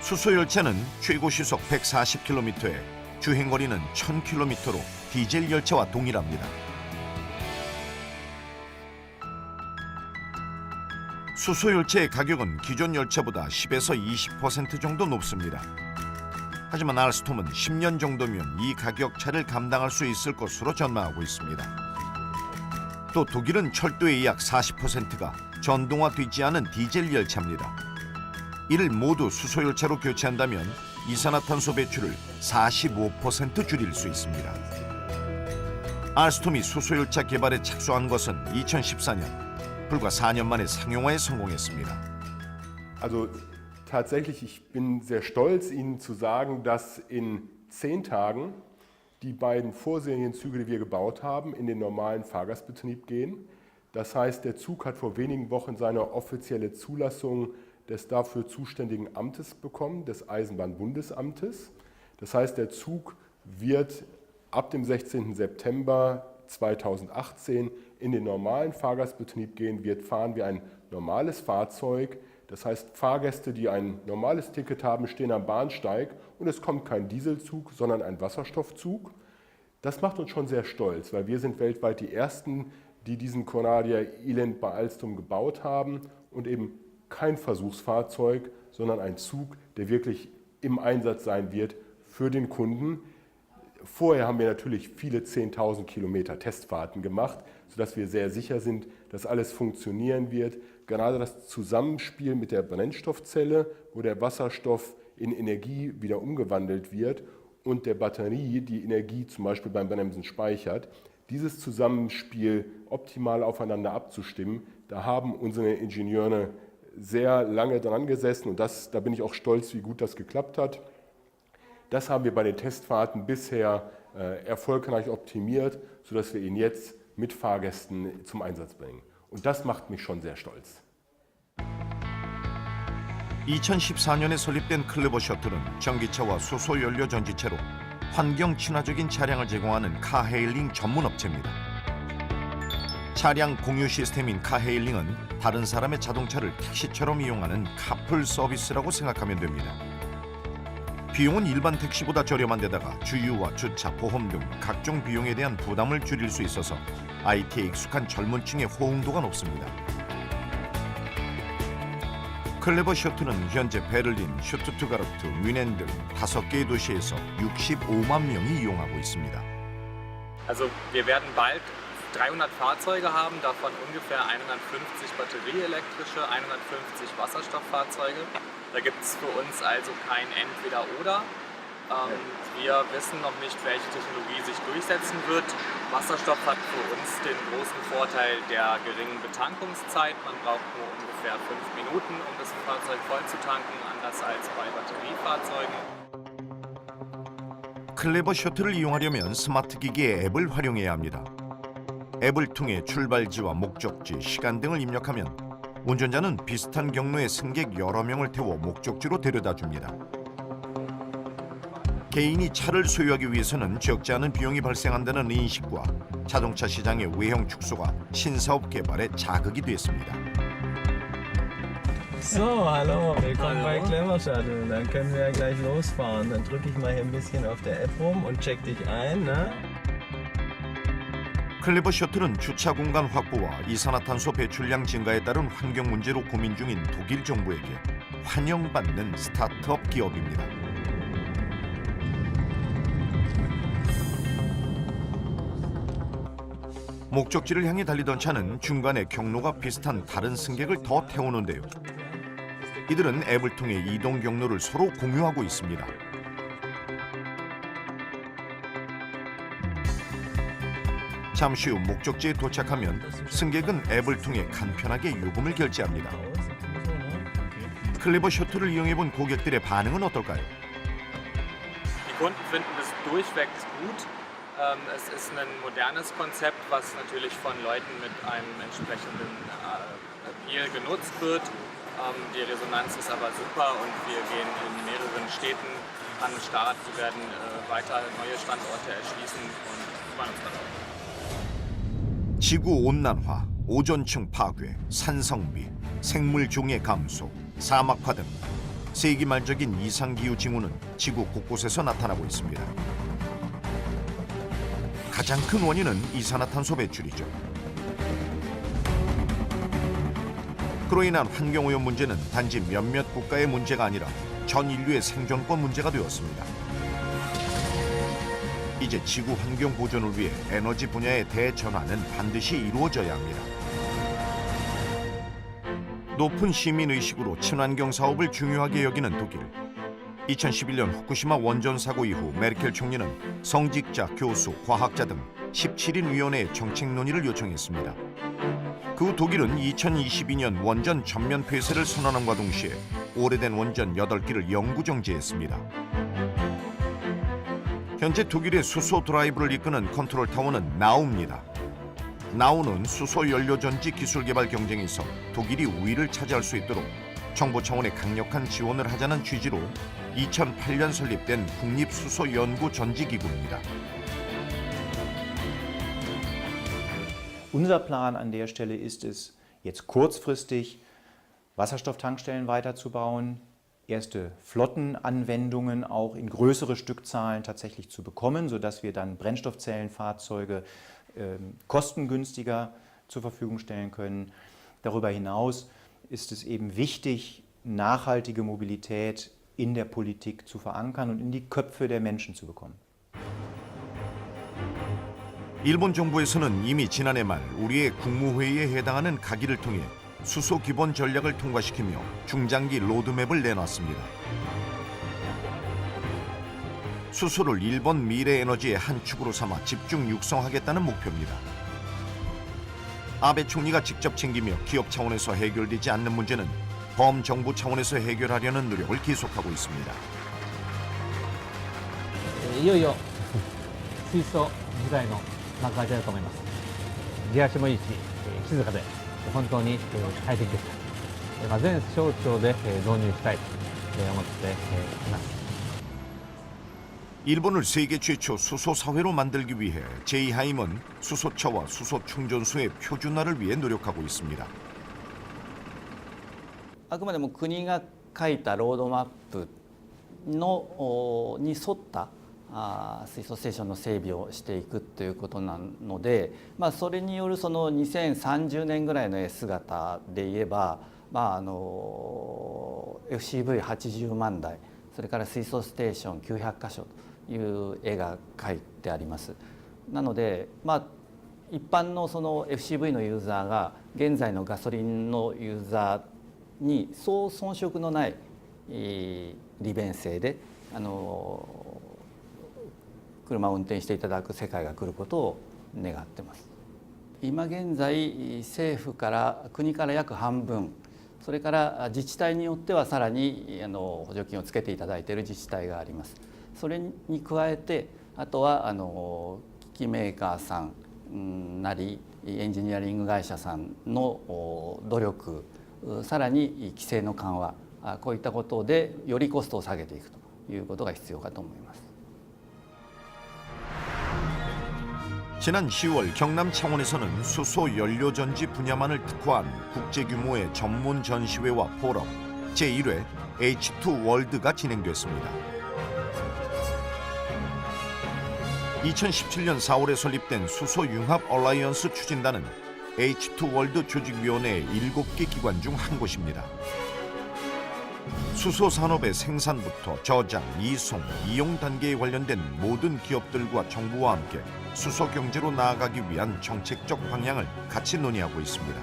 수소 열차는 최고 시속 140km에 주행거리는 1000km로 디젤 열차와 동일합니다. 수소 열차의 가격은 기존 열차보다 10에서 20% 정도 높습니다. 하지만 알스톰은 10년 정도면 이 가격 차를 감당할 수 있을 것으로 전망하고 있습니다. 또 독일은 철도의 약 40%가 전동화되지 않은 디젤 열차입니다. 이를 모두 수소 열차로 교체한다면 이산화탄소 배출을 45% 줄일 수 있습니다. 알스톰이 수소 열차 개발에 착수한 것은 2014년. 불과 4년 만에 상용화에 성공했습니다. Also tatsächlich, ich bin sehr stolz, Ihnen zu sagen, dass in 10 Tagen die beiden Vorserienzüge, die wir gebaut haben, in den normalen Fahrgastbetrieb gehen. Das heißt, der Zug hat vor wenigen Wochen seine offizielle Zulassung des dafür zuständigen Amtes bekommen, des Eisenbahnbundesamtes. Das heißt, der Zug wird ab dem 16. September 2018 in den normalen Fahrgastbetrieb gehen, fahren wie ein normales Fahrzeug. Das heißt, Fahrgäste, die ein normales Ticket haben, stehen am Bahnsteig und es kommt kein Dieselzug, sondern ein Wasserstoffzug. Das macht uns schon sehr stolz, weil wir sind weltweit die Ersten, die diesen Conradia Eland bei Alstom gebaut haben und eben kein Versuchsfahrzeug, sondern ein Zug, der wirklich im Einsatz sein wird für den Kunden. Vorher haben wir natürlich viele 10.000 Kilometer Testfahrten gemacht, sodass wir sehr sicher sind, dass alles funktionieren wird. Gerade das Zusammenspiel mit der Brennstoffzelle, wo der Wasserstoff in Energie wieder umgewandelt wird und der Batterie die Energie zum Beispiel beim Bremsen speichert, dieses Zusammenspiel optimal aufeinander abzustimmen, da haben unsere Ingenieure sehr lange dran gesessen und da bin ich auch stolz, wie gut das geklappt hat. Das haben wir bei den Testfahrten bisher erfolgreich optimiert, sodass wir ihn jetzt mit Fahrgästen zum Einsatz bringen. Und das macht mich schon sehr stolz. 2014년에 설립된 클레버 셔틀은 전기차와 수소 연료 전지체로 환경 친화적인 차량을 제공하는 카헤일링 전문 업체입니다. 차량 공유 시스템인 카헤일링은 다른 사람의 자동차를 택시처럼 이용하는 카풀 서비스라고 생각하면 됩니다. 비용은 일반 택시보다 저렴한 데다가 주유와 주차, 보험 등 각종 비용에 대한 부담을 줄일 수 있어서 IT에 익숙한 젊은 층의 호응도가 높습니다. 클레버 셔틀은 현재 베를린, 슈투트가르트, 뮌헨 등 5개의 도시에서 65만 명이 이용하고 있습니다. Also wir werden bald 300 Fahrzeuge haben, davon ungefähr 150 batterieelektrische, 150 Wasserstofffahrzeuge. Da gibt es für uns also kein Entweder-Oder. Wir wissen noch nicht, welche Technologie sich durchsetzen wird. Wasserstoff hat für uns den großen Vorteil der geringen Betankungszeit. Man braucht nur ungefähr 5 Minuten, um das Fahrzeug voll zu tanken, anders als bei Batteriefahrzeugen. 클레버 셔틀을 이용하려면 스마트 기기의 앱을 활용해야 합니다. 앱을 통해 출발지와 목적지, 시간 등을 입력하면 운전자는 비슷한 경로의 승객 여러 명을 태워 목적지로 데려다줍니다. 개인이 차를 소유하기 위해서는 적지 않은 비용이 발생한다는 인식과 자동차 시장의 외형 축소가 신사업 개발의 자극이 됐습니다. So, hallo, willkommen bei Clever Shuttle. Dann können wir ja gleich losfahren. Dann drücke ich mal hier ein bisschen auf der App rum und check dich ein, ne? 클레버 셔틀은 주차 공간 확보와 이산화탄소 배출량 증가에 따른 환경 문제로 고민 중인 독일 정부에게 환영받는 스타트업 기업입니다. 목적지를 향해 달리던 차는 중간에 경로가 비슷한 다른 승객을 더 태우는데요. 이들은 앱을 통해 이동 경로를 서로 공유하고 있습니다. 잠시 후 목적지에 도착하면 승객은 앱을 통해 간편하게 요금을 결제합니다. 클레버 셔틀을 이용해본 고객들의 반응은 어떨까요? Die Kunden finden das durchweg gut. Es ist ein modernes Konzept, was natürlich von Leuten mit einem entsprechenden Appeal genutzt wird. Die Resonanz ist aber super und wir gehen in mehreren Städten an den Start. Wir werden weiter neue Standorte erschließen und freuen uns darauf. 지구 온난화, 오존층 파괴, 산성비, 생물 종의 감소, 사막화 등 세기말적인 이상기후 징후는 지구 곳곳에서 나타나고 있습니다. 가장 큰 원인은 이산화탄소 배출이죠. 그로 인한 환경오염 문제는 단지 몇몇 국가의 문제가 아니라 전 인류의 생존권 문제가 되었습니다. 이제 지구 환경 보존을 위해 에너지 분야의 대전환은 반드시 이루어져야 합니다. 높은 시민의식으로 친환경 사업을 중요하게 여기는 독일. 2011년 후쿠시마 원전 사고 이후 메르켈 총리는 성직자, 교수, 과학자 등 17인 위원회에 정책 논의를 요청했습니다. 그 후 독일은 2022년 원전 전면 폐쇄를 선언함과 동시에 오래된 원전 8기를 영구 정지했습니다. 현재 독일의 수소 드라이브를 이끄는 컨트롤 타워는 나우입니다. 나우는 수소 연료 전지 기술 개발 경쟁에서 독일이 우위를 차지할 수 있도록 정부 차원의 강력한 지원을 하자는 취지로 2008년 설립된 국립수소연구전지기구입니다. Unser Plan an der Stelle ist es, jetzt kurzfristig Wasserstofftankstellen weiterzubauen, erste Flottenanwendungen auch in größere Stückzahlen tatsächlich zu bekommen, sodass wir dann Brennstoffzellenfahrzeuge kostengünstiger zur Verfügung stellen können. Darüber hinaus ist es eben wichtig, nachhaltige Mobilität in der Politik zu verankern und in die Köpfe der Menschen zu bekommen. 일본 정부에서는 이미 지난해 말 우리의 국무회의에 해당하는 가기를 통해 수소 기본 전략을 통과시키며 중장기 로드맵을 내놨습니다. 수소를 일본 미래 에너지의 한 축으로 삼아 집중 육성하겠다는 목표입니다. 아베 총리가 직접 챙기며 기업 차원에서 해결되지 않는 문제는 범정부 차원에서 해결하려는 노력을 계속하고 있습니다. いよいよ水素時代の幕開けだと思います。出足もいいし、静かで本当に快適でした。全省庁で導入したいと思っています。 일본을 세계 최초 수소 사회로 만들기 위해 제이하임은 수소차와 수소 충전소의 표준화를 위해 노력하고 있습니다. あくまでも国が書いたロードマップのに沿った水素ステーションの整備をしていくということなので、それによるその2030年ぐらいの姿で言えば、FCV80 万台、それから水素ステーション900箇所という絵が描いてあります。なので、一般のその FCV のユーザーが現在のガソリンのユーザーにそう遜色のない利便性で車を運転していただく世界が来ることを願っています。今現在政府から国から約半分、それから自治体によってはさらに補助金をつけていただいている自治体があります。それに加えて、あとは機器メーカーさんなりエンジニアリング会社さんの努力、さらに規制の緩和、こういったことでよりコストを下げていくということが必要かと思います。 지난 10월 경남 창원에서는 수소 연료 전지 분야만을 특화한 국제 규모의 전문 전시회와 포럼 제1회 H2 월드가 진행됐습니다. 2017년 4월에 설립된 수소 융합 얼라이언스 추진단은 H2 월드 조직위원회의 7개 기관 중 한 곳입니다. 수소 산업의 생산부터 저장, 이송, 이용 단계에 관련된 모든 기업들과 정부와 함께 수소 경제로 나아가기 위한 정책적 방향을 같이 논의하고 있습니다.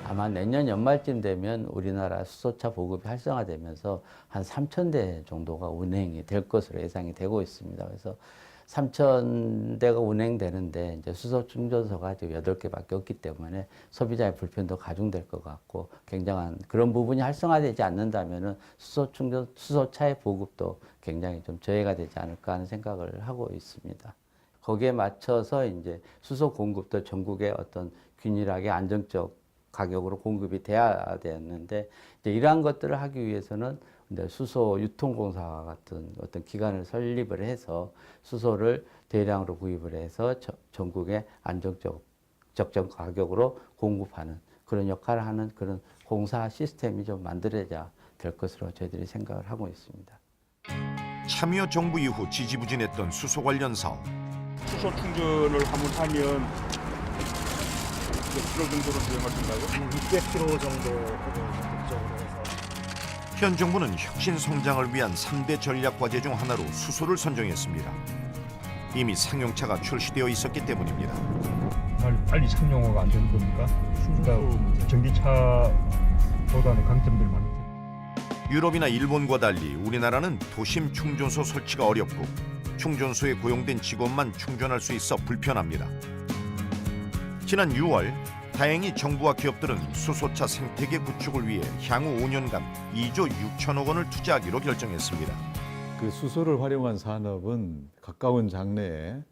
아마 내년 연말쯤 되면 우리나라 수소차 보급이 활성화되면서 한 3,000대 정도가 운행이 될 것으로 예상이 되고 있습니다. 그래서 3,000대가 운행되는데 이제 수소 충전소가 지금 8개밖에 없기 때문에 소비자의 불편도 가중될 것 같고 굉장한 그런 부분이 활성화되지 않는다면은 수소차의 보급도 굉장히 좀 저해가 되지 않을까 하는 생각을 하고 있습니다. 거기에 맞춰서 이제 수소 공급도 전국에 어떤 균일하게 안정적 가격으로 공급이 돼야 되는데 이제 이러한 것들을 하기 위해서는 수소 유통공사 같은 어떤 기관을 설립을 해서 수소를 대량으로 구입을 해서 전국에 안정적 적정 가격으로 공급하는 그런 역할을 하는 그런 공사 시스템이 좀 만들어져야 될 것으로 저희들이 생각을 하고 있습니다. 참여 정부 이후 지지부진했던 수소 관련 사업. 수소 충전을 하면 몇 킬로 정도로 주행하신다고요? 600km 정도 목적으로 해서. 현 정부는 혁신 성장을 위한 3대 전략 과제 중 하나로 수소를 선정했습니다. 이미 상용차가 출시되어 있었기 때문입니다. 빨리 상용화가 안 되는 겁니까? 그러니까 전기차보다는 강점들이 많은데. 유럽이나 일본과 달리 우리나라는 도심 충전소 설치가 어렵고 충전소에 고용된 직원만 충전할 수 있어 불편합니다. 지난 6월 다행히 정부와 기업들은 수소차 생태계 구축을 위해 향후 5년간 2조 6천억 원을 투자하기로 결정했습니다. 그 수소를 활용한 산업은 가까운 장래에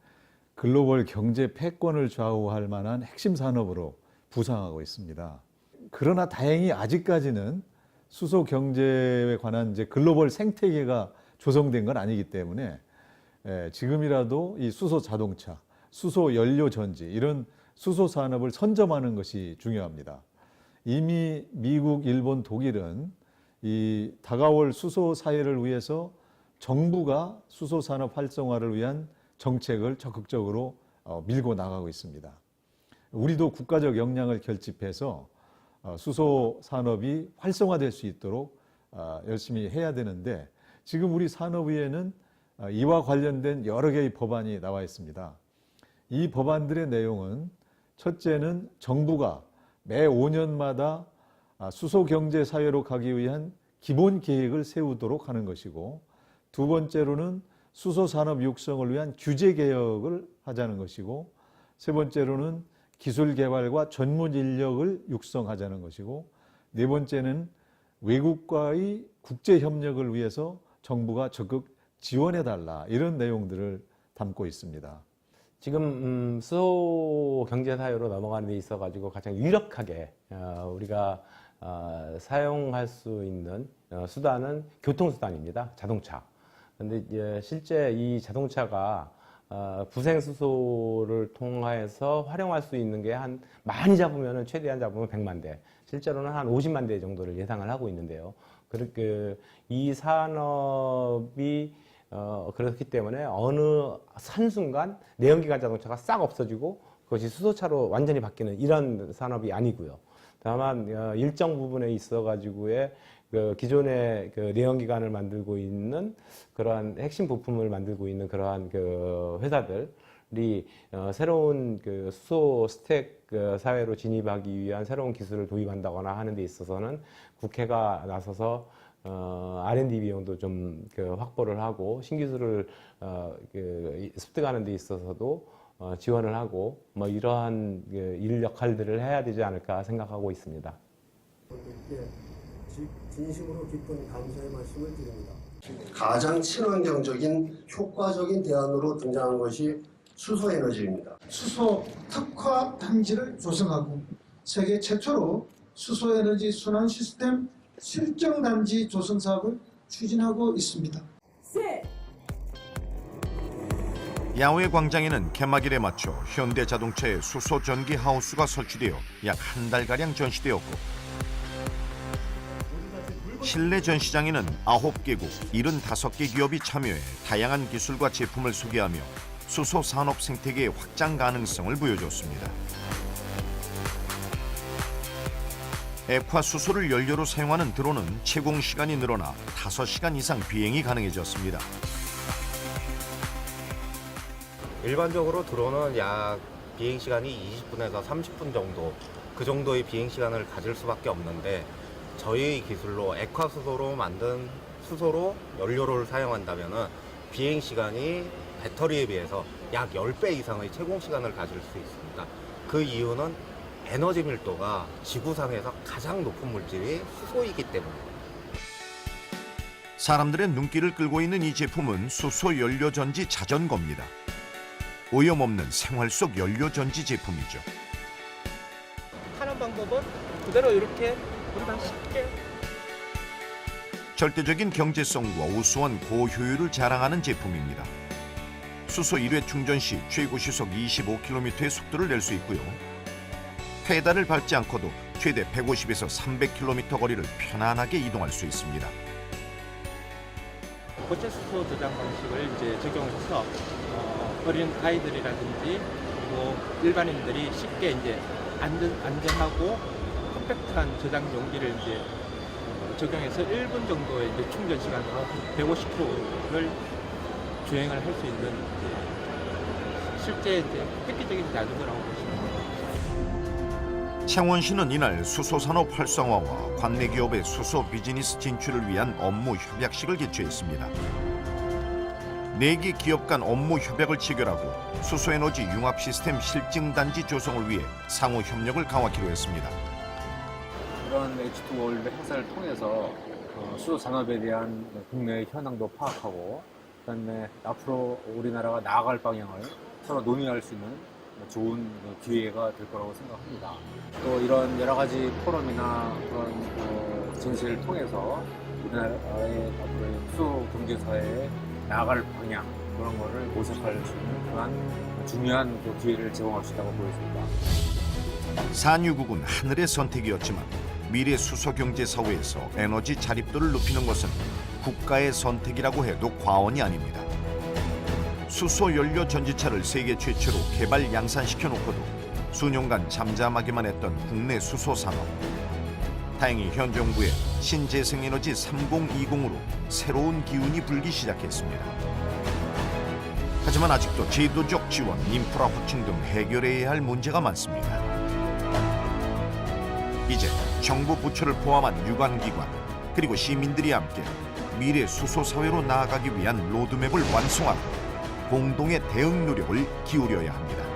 글로벌 경제 패권을 좌우할 만한 핵심 산업으로 부상하고 있습니다. 그러나 다행히 아직까지는 수소 경제에 관한 이제 글로벌 생태계가 조성된 건 아니기 때문에 지금이라도 이 수소 자동차, 수소 연료 전지 이런 수소 산업을 선점하는 것이 중요합니다. 이미 미국, 일본, 독일은 이 다가올 수소 사회를 위해서 정부가 수소 산업 활성화를 위한 정책을 적극적으로 밀고 나가고 있습니다. 우리도 국가적 역량을 결집해서 수소 산업이 활성화될 수 있도록 열심히 해야 되는데 지금 우리 산업위에는 이와 관련된 여러 개의 법안이 나와 있습니다. 이 법안들의 내용은 첫째는 정부가 매 5년마다 수소 경제 사회로 가기 위한 기본 계획을 세우도록 하는 것이고 두 번째로는 수소 산업 육성을 위한 규제 개혁을 하자는 것이고 세 번째로는 기술 개발과 전문 인력을 육성하자는 것이고 네 번째는 외국과의 국제 협력을 위해서 정부가 적극 지원해달라 이런 내용들을 담고 있습니다. 지금 수소 경제 사회로 넘어가는 데 있어 가지고 가장 유력하게 우리가 사용할 수 있는 수단은 교통수단입니다. 자동차. 근데 실제 이 자동차가 부생 수소를 통해서 활용할 수 있는 게 한 많이 잡으면 최대한 잡으면 100만 대, 실제로는 한 50만 대 정도를 예상을 하고 있는데요. 이 산업이 그렇기 때문에 어느 한순간 내연기관 자동차가 싹 없어지고 그것이 수소차로 완전히 바뀌는 이런 산업이 아니고요. 다만 일정 부분에 있어 가지고의 기존의 내연기관을 만들고 있는 그러한 핵심 부품을 만들고 있는 그러한 회사들이 새로운 수소 스택 사회로 진입하기 위한 새로운 기술을 도입한다거나 하는 데 있어서는 국회가 나서서 R&D 비용도 좀 확보를 하고 신기술을 습득하는 데 있어서도 지원을 하고 이러한 일 역할들을 해야 되지 않을까 생각하고 있습니다. 진심으로 깊은 감사의 말씀을 드립니다. 가장 친환경적인 효과적인 대안으로 등장한 것이 수소에너지입니다. 수소 특화 단지를 조성하고 세계 최초로 수소에너지 순환 시스템 실정 단지 조성 사업을 추진하고 있습니다. 야외 광장에는 개막일에 맞춰 현대자동차의 수소 전기 하우스가 설치되어 약 한 달가량 전시되었고 실내 전시장에는 9개국 75개 기업이 참여해 다양한 기술과 제품을 소개하며 수소 산업 생태계의 확장 가능성을 보여줬습니다. 액화 수소를 연료로 사용하는 드론은 채공 시간이 늘어나 5시간 이상 비행이 가능해졌습니다. 일반적으로 드론은 약 비행 시간이 20분에서 30분 정도, 그 정도의 비행 시간을 가질 수밖에 없는데 저희 기술로 액화수소로 만든 수소로 연료를 사용한다면 비행 시간이 배터리에 비해서 약 10배 이상의 채공 시간을 가질 수 있습니다. 그 이유는 에너지 밀도가 지구상에서 가장 높은 물질이 수소이기 때문입니다. 사람들의 눈길을 끌고 있는 이 제품은 수소 연료 전지 자전거입니다. 오염 없는 생활 속 연료 전지 제품이죠. 타는 방법은 그대로 이렇게 우리가 쉽게 절대적인 경제성과 우수한 고효율을 자랑하는 제품입니다. 수소 1회 충전 시 최고 시속 25km의 속도를 낼 수 있고요. 페달을 밟지 않고도 최대 150에서 300km 거리를 편안하게 이동할 수 있습니다. 고체 수소 저장 방식을 이제 적용해서 어린 아이들이라든지 뭐 일반인들이 쉽게 이제 안전하고 컴팩트한 저장 용기를 이제 적용해서 1분 정도의 이제 충전 시간으로 150km를 주행을 할 수 있는 실제 이제 획기적인 자전거라고 보시면 됩니다. 창원시는 이날 수소산업 활성화와 관내 기업의 수소 비즈니스 진출을 위한 업무 협약식을 개최했습니다. 4개 기업 간 업무 협약을 체결하고 수소에너지 융합 시스템 실증단지 조성을 위해 상호 협력을 강화하기로 했습니다. 이런 H2월드 행사를 통해서 수소 산업에 대한 국내 현황도 파악하고 그다음에 앞으로 우리나라가 나아갈 방향을 서로 논의할 수 있는 좋은 기회가 될 거라고 생각합니다. 또 이런 여러 가지 포럼이나 그런 진실을 통해서 우리나라의 앞으로의 수소 경제 사회에 나아갈 방향 그런 거를 모색할 수 있는 그런 중요한 기회를 제공할 수 있다고 보여집니다. 산유국은 하늘의 선택이었지만 미래 수소 경제 사회에서 에너지 자립도를 높이는 것은 국가의 선택이라고 해도 과언이 아닙니다. 수소 연료 전지차를 세계 최초로 개발 양산시켜 놓고도 수년간 잠잠하기만 했던 국내 수소 산업. 다행히 현 정부의 신재생에너지 3020으로 새로운 기운이 불기 시작했습니다. 하지만 아직도 제도적 지원, 인프라 확충 등 해결해야 할 문제가 많습니다. 이제 정부 부처를 포함한 유관기관 그리고 시민들이 함께 미래 수소 사회로 나아가기 위한 로드맵을 완성하고 공동의 대응 노력을 기울여야 합니다.